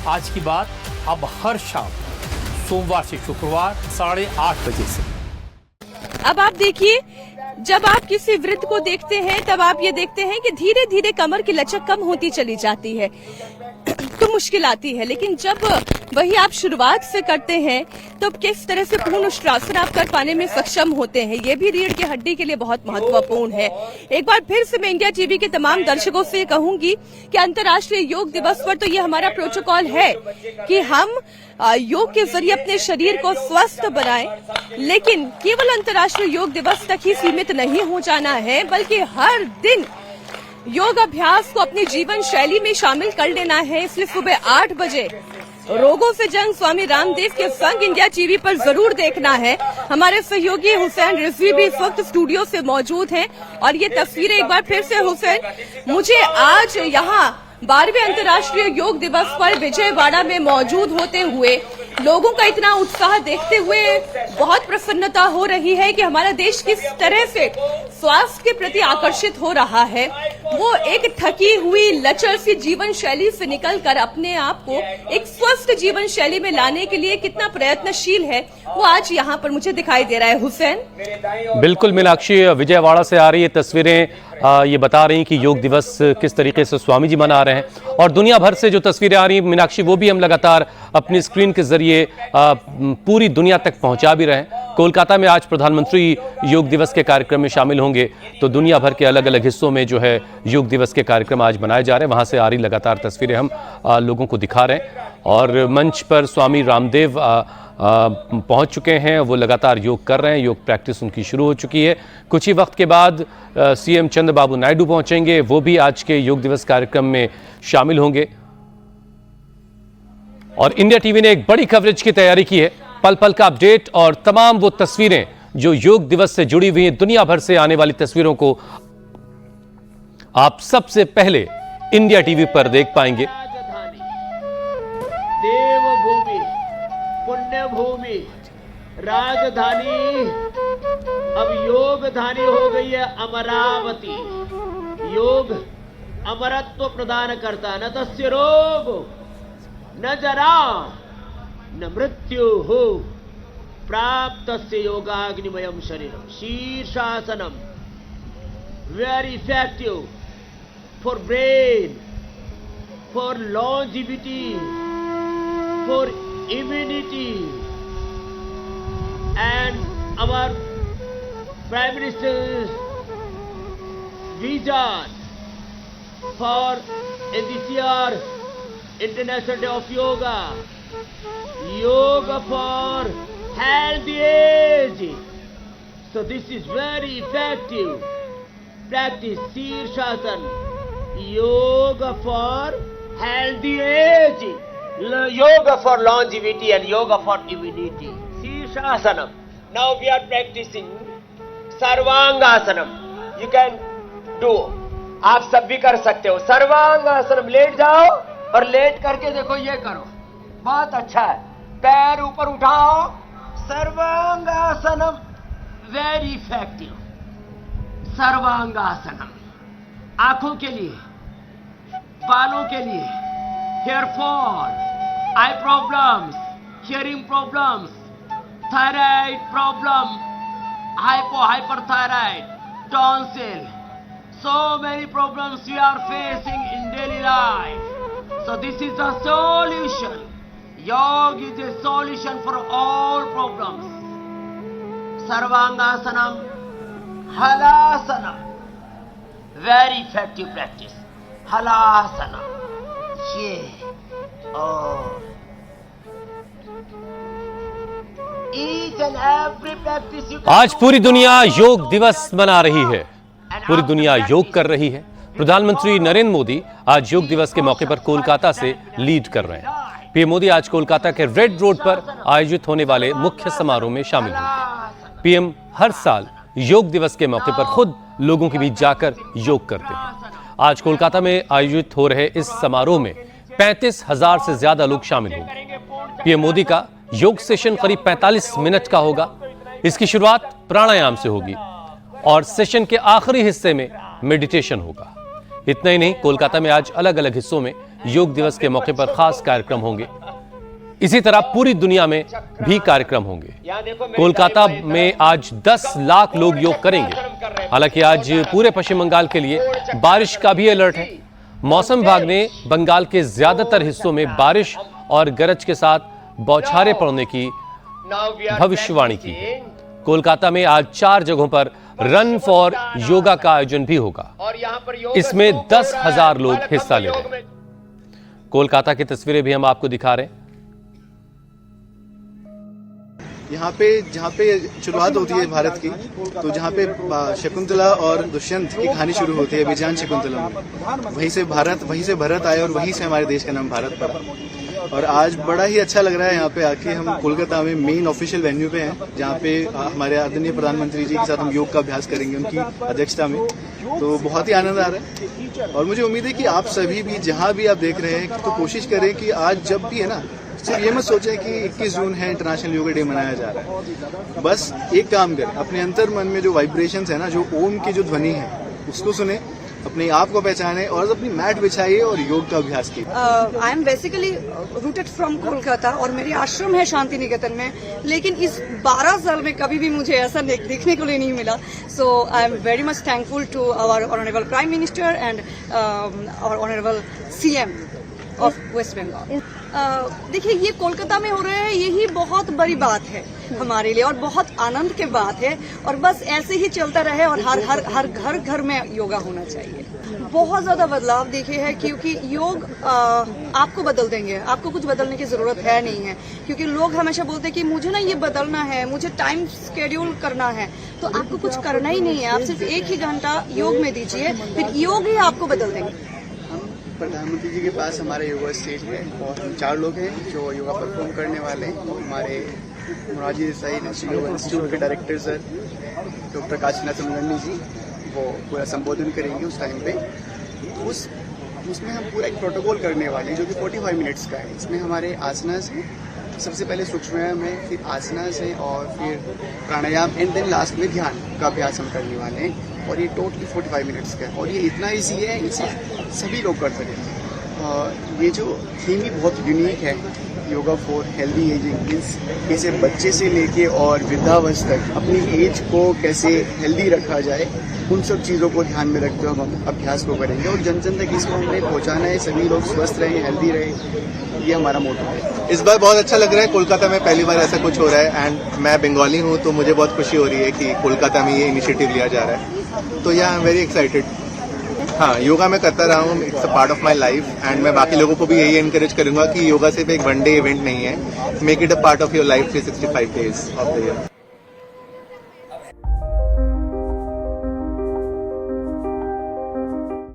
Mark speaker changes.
Speaker 1: आज की बात अब हर शाम सोमवार से शुक्रवार 8:30 बजे से।
Speaker 2: अब आप देखिए, जब आप किसी वृद्ध को देखते हैं तब आप ये देखते हैं कि धीरे धीरे कमर की लचक कम होती चली जाती है तो मुश्किल आती है, लेकिन जब वही आप शुरुआत से करते हैं तो किस तरह से पूर्ण उत्तरासन आप कर पाने में सक्षम होते हैं, ये भी रीढ़ की हड्डी के लिए बहुत महत्वपूर्ण है। एक बार फिर से मैं इंडिया टीवी के तमाम दर्शकों से कहूंगी कि अंतर्राष्ट्रीय योग दिवस पर तो ये हमारा प्रोटोकॉल है कि हम योग के जरिए अपने शरीर को स्वस्थ बनाएं, लेकिन केवल अंतर्राष्ट्रीय योग दिवस तक ही सीमित नहीं हो जाना है, बल्कि हर दिन योग अभ्यास को अपनी जीवन शैली में शामिल कर लेना है। इसलिए सुबह 8 बजे रोगों से जंग स्वामी रामदेव के संग इंडिया टीवी पर जरूर देखना है। हमारे सहयोगी हुसैन रिजवी भी इस वक्त स्टूडियो से मौजूद हैं और ये तस्वीरें एक बार फिर से हुसैन, मुझे आज यहाँ 12वें अंतर्राष्ट्रीय योग दिवस पर विजयवाड़ा में मौजूद होते हुए लोगों का इतना उत्साह देखते हुए बहुत प्रसन्नता हो रही है कि हमारा देश किस तरह से स्वास्थ्य के प्रति आकर्षित हो रहा है। वो एक थकी हुई लचर सी जीवन शैली से निकलकर अपने आप को एक स्वस्थ जीवन शैली में लाने के लिए कितना प्रयत्नशील है, वो आज यहाँ पर मुझे दिखाई दे रहा है। हुसैन,
Speaker 3: बिल्कुल मीनाक्षी, विजयवाड़ा से आ रही ये तस्वीरें ये बता रही कि योग दिवस किस तरीके से स्वामी जी मना रहे हैं और दुनिया भर से जो तस्वीरें आ रही हैं मीनाक्षी, वो भी हम लगातार अपनी स्क्रीन के जरिए पूरी दुनिया तक पहुंचा भी रहे हैं। कोलकाता में आज प्रधानमंत्री योग दिवस के कार्यक्रम में शामिल होंगे, तो दुनिया भर के अलग अलग हिस्सों में जो है योग दिवस के कार्यक्रम आज मनाए जा रहे हैं। वहां से आ रही लगातार तस्वीरें हम लोगों को दिखा रहे हैं और मंच पर स्वामी रामदेव पहुंच चुके हैं, वो लगातार योग कर रहे हैं, योग प्रैक्टिस उनकी शुरू हो चुकी है। कुछ ही वक्त के बाद सीएम चंद्रबाबू नायडू पहुंचेंगे, वो भी आज के योग दिवस कार्यक्रम में शामिल होंगे। और इंडिया टीवी ने एक बड़ी कवरेज की तैयारी की है, पल पल का अपडेट और तमाम वो तस्वीरें जो योग दिवस से जुड़ी हुई हैं, दुनिया भर से आने वाली तस्वीरों को आप सबसे पहले इंडिया टीवी पर देख पाएंगे।
Speaker 4: देवभूमि, पुण्यभूमि, राजधानी अब योगधानी हो गई है अमरावती। योग अमरत्व प्रदान करता, न तस्य रोग न जरा न मृत्यु हो प्राप्तस्य योगाग्निमयम शरीरम। शीर्षासनम very effective for brain, for longevity, for immunity, and our Prime Minister's vision for this year International Day of Yoga, yoga for healthy age. So this is very effective practice. Shirshasan, yoga for healthy age, yoga for longevity and yoga for immunity. Shirshasanam. Now we are practicing Sarvangasanam. You can do. आप सब भी कर सकते हो सर्वांगासनम। Late जाओ और late करके देखो, ये करो, बहुत अच्छा है। पैर ऊपर उठाओ, सर्वांगासनम वेरी इफेक्टिव। सर्वांगासनम आंखों के लिए, बालों के लिए, hair fall, eye problems, hearing problems, thyroid problem, hyperthyroid, tonsil, so many problems we are facing in daily life. So this is the solution. Yoga is a solution for all problems. Sarvangasanam, Halasanam, very effective practice. Halasanam, yeah, oh. Each and every practice you can.
Speaker 3: आज पूरी दुनिया योग दिवस मना रही है, पूरी दुनिया योग कर रही है। प्रधानमंत्री नरेंद्र मोदी आज योग दिवस के मौके पर कोलकाता से लीड कर रहे हैं। पीएम मोदी आज कोलकाता के रेड रोड पर आयोजित होने वाले मुख्य समारोह में शामिल होंगे। पीएम हर साल योग दिवस के मौके पर खुद लोगों के बीच जाकर योग करते हैं। आज कोलकाता में आयोजित हो रहे इस समारोह में 35,000 से ज्यादा लोग शामिल होंगे। पीएम मोदी का योग सेशन करीब 45 मिनट का होगा। इसकी शुरुआत प्राणायाम से होगी और सेशन के आखिरी हिस्से में मेडिटेशन होगा। इतना ही नहीं, कोलकाता में आज अलग अलग हिस्सों में योग दिवस के मौके पर खास कार्यक्रम होंगे। इसी तरह पूरी दुनिया में भी कार्यक्रम होंगे। कोलकाता में आज 10 लाख लोग योग करेंगे। हालांकि आज पूरे पश्चिम बंगाल के लिए बारिश का भी अलर्ट है। मौसम विभाग ने बंगाल के ज्यादातर हिस्सों में बारिश और गरज के साथ बौछारें पड़ने की भविष्यवाणी की है। कोलकाता में आज 4 जगहों पर रन फॉर योगा का आयोजन भी होगा। इसमें 10,000 लोग हिस्सा ले रहे हैं। कोलकाता की तस्वीरें भी हम आपको दिखा रहे हैं।
Speaker 5: यहाँ पे जहाँ पे शुरुआत होती है भारत की, तो जहाँ पे शकुंतला और दुष्यंत की कहानी शुरू होती है विजयान शकुंतला में, वहीं से भरत आए और वहीं से हमारे देश का नाम भारत पड़ा। और आज बड़ा ही अच्छा लग रहा है यहाँ पे आके। हम कोलकाता में मेन ऑफिशियल वेन्यू पे हैं, जहाँ पे हमारे आदरणीय प्रधानमंत्री जी के साथ हम योग का अभ्यास करेंगे उनकी अध्यक्षता में। तो बहुत ही आनंद आ रहा है और मुझे उम्मीद है कि आप सभी भी जहाँ भी आप देख रहे हैं तो कोशिश करें कि आज जब भी है ना, सिर्फ ये मत सोचें कि 21 जून है, इंटरनेशनल योगा डे मनाया जा रहा है। बस एक काम करें, अपने अंतर मन में जो वाइब्रेशंस है ना, जो ओम की जो ध्वनि है उसको सुने, अपने आप को पहचाने और अपनी मैट बिछाइए और योग का अभ्यास कीजिए।
Speaker 6: I am basically rooted from Kolkata और मेरी आश्रम है शांति निकेतन में, लेकिन इस 12 साल में कभी भी मुझे ऐसा देखने को नहीं मिला। So I am very much thankful to our honourable prime minister and our honourable CM of West Bengal. देखिए, ये कोलकाता में हो रहा है, यही बहुत बड़ी बात है हमारे लिए और बहुत आनंद की बात है। और बस ऐसे ही चलता रहे और हर घर में योगा होना चाहिए। बहुत ज्यादा बदलाव देखे हैं, क्योंकि योग आपको बदल देंगे। आपको कुछ बदलने की जरूरत है नहीं है, क्योंकि लोग हमेशा बोलते हैं कि मुझे ना ये बदलना है, मुझे टाइम शेड्यूल करना है। तो आपको कुछ करना ही नहीं है, आप सिर्फ 1 ही घंटा योग में दीजिए, फिर योग ही आपको बदल देंगे।
Speaker 5: प्रधानमंत्री जी के पास हमारा योगा स्टेज है और हम 4 लोग हैं जो योगा परफॉर्म करने वाले हैं। हमारे मोरारजी देसाई नेशनल योगा इंस्टीट्यूट के डायरेक्टर सर डॉक्टर काशीनाथ मुंगनी जी, वो पूरा संबोधन करेंगे उस टाइम पे। उसमें हम पूरा एक प्रोटोकॉल करने वाले हैं जो कि 45 मिनट्स का है। इसमें हमारे आसनास हैं, सबसे पहले सूक्ष्म व्यायाम है, फिर आसनास है और फिर प्राणायाम एंड देन लास्ट में ध्यान का अभ्यास हम करने वाले हैं। और ये टोटली 45 मिनट्स का है और ये इतना ईजी है, इसे सभी लोग कर सकते हैं। ये जो थीम ही बहुत यूनिक है, yoga for healthy ageing, means कैसे बच्चे से लेके और वृद्धावस्था तक अपनी एज को कैसे हेल्दी रखा जाए, उन सब चीज़ों को ध्यान में रखते हुए हम अभ्यास को करेंगे और जन जन तक इसको हमें पहुँचाना है। सभी लोग स्वस्थ रहें, हेल्दी रहें, ये हमारा मोटो है।
Speaker 7: इस बार बहुत अच्छा लग रहा है, कोलकाता में पहली बार ऐसा कुछ हो रहा है एंड मैं बंगाली हूँ तो मुझे बहुत खुशी हो रही है कि कोलकाता में ये इनिशिएटिव लिया जा रहा है। तो या आई एम वेरी एक्साइटेड। हाँ, योगा मैं करता रहा हूँ, it's a part of my life and मैं बाकी लोगों को भी यही एनकरेज करूंगा कि योगा सिर्फ एक 1 डे इवेंट नहीं है, make it a part of your life 365 days of the year.